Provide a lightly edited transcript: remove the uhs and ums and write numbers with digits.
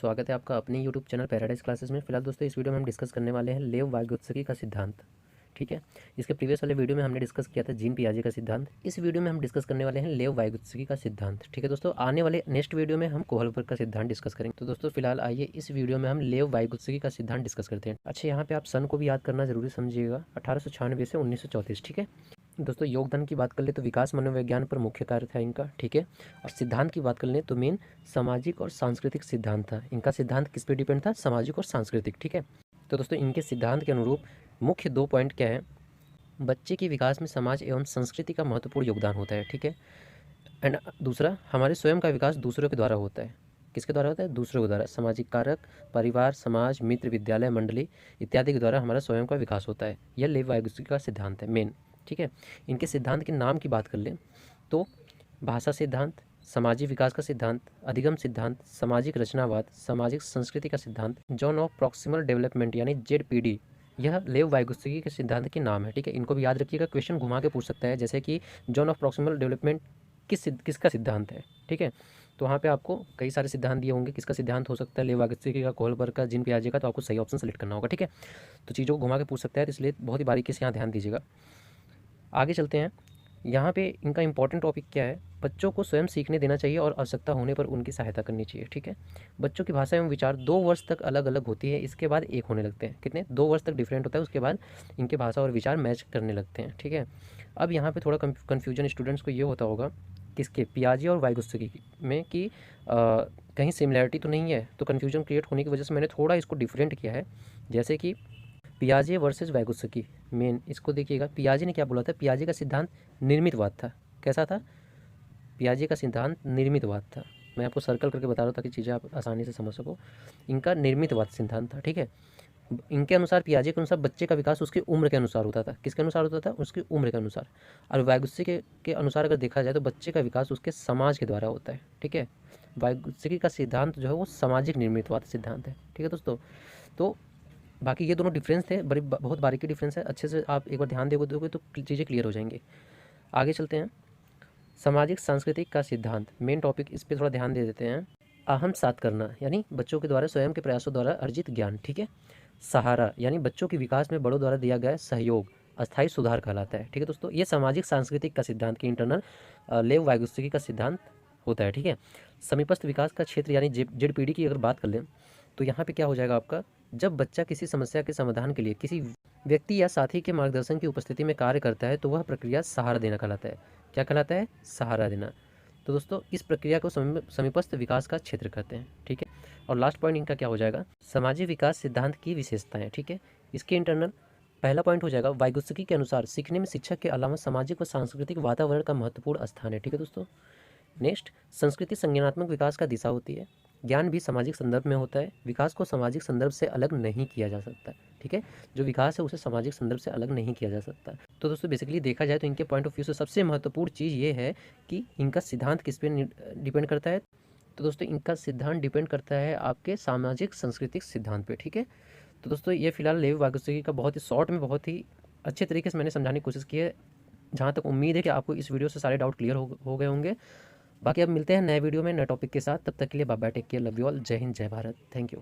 स्वागत है आपका अपने यूट्यूब चैनल पैराडाइज क्लासेस में। फिलहाल दोस्तों इस वीडियो में हम डिस्कस करने वाले हैं लेव वाइगोत्स्की का सिद्धांत। ठीक है, इसके प्रीवियस वाले वीडियो में हमने डिस्कस किया था जीन पियाजे का सिद्धांत। इस वीडियो में हम डिस्कस करने वाले हैं लेव वाइगोत्स्की का सिद्धांत। ठीक है दोस्तों, आने वाले नेक्स्ट वीडियो में हम कोहलबर्ग का सिद्धांत डिस्कस करेंगे। तो दोस्तों फिलहाल आइए इस वीडियो में हम लेव वाइगोत्स्की का सिद्धांत डिस्कस करते हैं। अच्छा, यहाँ पे आप सन को भी याद करना जरूरी समझिएगा, 1896 से 1934। ठीक है दोस्तों, योगदान की बात कर ले तो विकास मनोविज्ञान पर मुख्य कार्य था इनका। ठीक है, और सिद्धांत की बात कर ले तो मेन सामाजिक और सांस्कृतिक सिद्धांत था इनका। सिद्धांत किस पे डिपेंड था? सामाजिक और सांस्कृतिक। ठीक है, तो दोस्तों इनके सिद्धांत के अनुरूप मुख्य 2 पॉइंट क्या है? बच्चे के विकास में समाज एवं संस्कृति का महत्वपूर्ण योगदान होता है। ठीक है, एंड दूसरा, हमारे स्वयं का विकास दूसरों के द्वारा होता है। किसके द्वारा होता है? दूसरों के द्वारा। सामाजिक कारक, परिवार, समाज, मित्र, विद्यालय, मंडली इत्यादि के द्वारा हमारा स्वयं का विकास होता है। यह लेव वाइगोत्स्की का सिद्धांत है मेन। ठीक है, इनके सिद्धांत के नाम की बात कर लें तो भाषा सिद्धांत, सामाजिक विकास का सिद्धांत, अधिगम सिद्धांत, सामाजिक रचनावाद, सामाजिक संस्कृति का सिद्धांत, जोन ऑफ प्रॉक्सिमल डेवलपमेंट यानी ZPD, यह लेव वाइगोत्स्की के सिद्धांत के नाम है। ठीक है, इनको भी याद रखिएगा, क्वेश्चन घुमा के पूछ सकता है, जैसे कि जोन ऑफ प्रॉक्सिमल डेवलपमेंट किसका सिद्धांत है। ठीक है, तो वहाँ पे आपको कई सारे सिद्धांत दिए होंगे, किसका सिद्धांत हो सकता है? लेव वाइगोत्स्की का, कोहलबर्ग का, जीन पियाजे का। तो आपको सही ऑप्शन सेलेक्ट करना होगा। ठीक है, तो चीज़ों को घुमा के पूछ सकता है, तो इसलिए बहुत ही बारीकी से यहाँ ध्यान दीजिएगा। आगे चलते हैं। यहाँ पे इनका इंपॉर्टेंट टॉपिक क्या है? बच्चों को स्वयं सीखने देना चाहिए और आवश्यकता होने पर उनकी सहायता करनी चाहिए। ठीक है, बच्चों की भाषा एवं विचार 2 वर्ष तक अलग अलग होती है, इसके बाद एक होने लगते हैं। कितने? 2 वर्ष तक डिफरेंट होता है, उसके बाद इनके भाषा और विचार मैच करने लगते हैं। ठीक है, अब यहाँ पे थोड़ा कन्फ्यूजन स्टूडेंट्स को ये होता होगा किसके, पियाजे और वाइगोत्स्की में, कि कहीं सिमिलैरिटी तो नहीं है। तो कन्फ्यूजन क्रिएट होने की वजह से मैंने थोड़ा इसको डिफरेंट किया है। जैसे कि पियाजे वर्सेस वाइगोत्स्की, मेन इसको देखिएगा। पियाजे ने क्या बोला था? पियाजे का सिद्धांत निर्मितवाद था। कैसा था? पियाजे का सिद्धांत निर्मितवाद था। मैं आपको सर्कल करके बता रहा था कि चीज़ें आप आसानी से समझ सको। इनका निर्मितवाद सिद्धांत था। ठीक है, इनके अनुसार, पियाजे के अनुसार बच्चे का विकास उसकी उम्र के अनुसार होता था। किसके अनुसार होता था? उसकी उम्र के अनुसार। और वाइगोत्स्की के अनुसार अगर देखा जाए तो बच्चे का विकास उसके समाज के द्वारा होता है। ठीक है, वाइगोत्स्की का सिद्धांत जो है वो सामाजिक निर्मितवाद सिद्धांत है। ठीक है दोस्तों, तो बाकी ये दोनों डिफरेंस थे, बहुत बारीकी डिफरेंस है। अच्छे से आप एक बार ध्यान दोगे तो चीज़ें क्लियर हो जाएंगी। आगे चलते हैं। सामाजिक सांस्कृतिक का सिद्धांत, मेन टॉपिक, इस पर थोड़ा ध्यान दे देते हैं। अहम साथ करना यानी बच्चों के द्वारा स्वयं के प्रयासों द्वारा अर्जित ज्ञान। ठीक है, सहारा यानी बच्चों के विकास में बड़ों द्वारा दिया गया सहयोग, अस्थायी सुधार कहलाता है। ठीक है दोस्तों, ये सामाजिक सांस्कृतिक का सिद्धांत की इंटरनल लेव वाइगोत्स्की का सिद्धांत होता है। ठीक है, समीपस्थ विकास का क्षेत्र यानी ZPD की अगर बात कर लें तो यहाँ पे क्या हो जाएगा आपका? जब बच्चा किसी समस्या के समाधान के लिए किसी व्यक्ति या साथी के मार्गदर्शन की उपस्थिति में कार्य करता है तो वह प्रक्रिया सहारा देना कहलाता है। क्या कहलाता है? सहारा देना। तो दोस्तों इस प्रक्रिया को समीपस्थ विकास का क्षेत्र कहते हैं। ठीक है, और लास्ट पॉइंट इनका क्या हो जाएगा? सामाजिक विकास सिद्धांत की विशेषताएं। ठीक है, इसके इंटरनल पहला पॉइंट हो जाएगा, वाइगोत्स्की के अनुसार सीखने में शिक्षक के अलावा सामाजिक व सांस्कृतिक वातावरण का महत्वपूर्ण स्थान है। ठीक है दोस्तों, नेक्स्ट, संस्कृति संज्ञानात्मक विकास का दिशा होती है। ज्ञान भी सामाजिक संदर्भ में होता है, विकास को सामाजिक संदर्भ से अलग नहीं किया जा सकता। ठीक है, जो विकास है उसे सामाजिक संदर्भ से अलग नहीं किया जा सकता। तो दोस्तों बेसिकली देखा जाए तो इनके पॉइंट ऑफ व्यू से सबसे महत्वपूर्ण चीज़ ये है कि इनका सिद्धांत किस पे डिपेंड करता है। तो दोस्तों इनका सिद्धांत डिपेंड करता है आपके सामाजिक सांस्कृतिक सिद्धांत पे। ठीक है, तो दोस्तों ये फिलहाल लेव वाइगोत्स्की का बहुत ही शॉर्ट में बहुत ही अच्छे तरीके से मैंने समझाने की कोशिश की है। जहाँ तक उम्मीद है कि आपको इस वीडियो से सारे डाउट क्लियर हो गए होंगे। बाकी अब मिलते हैं नए वीडियो में नए टॉपिक के साथ। तब तक के लिए bye bye, take care, love you all, जय हिंद, जय भारत, थैंक यू।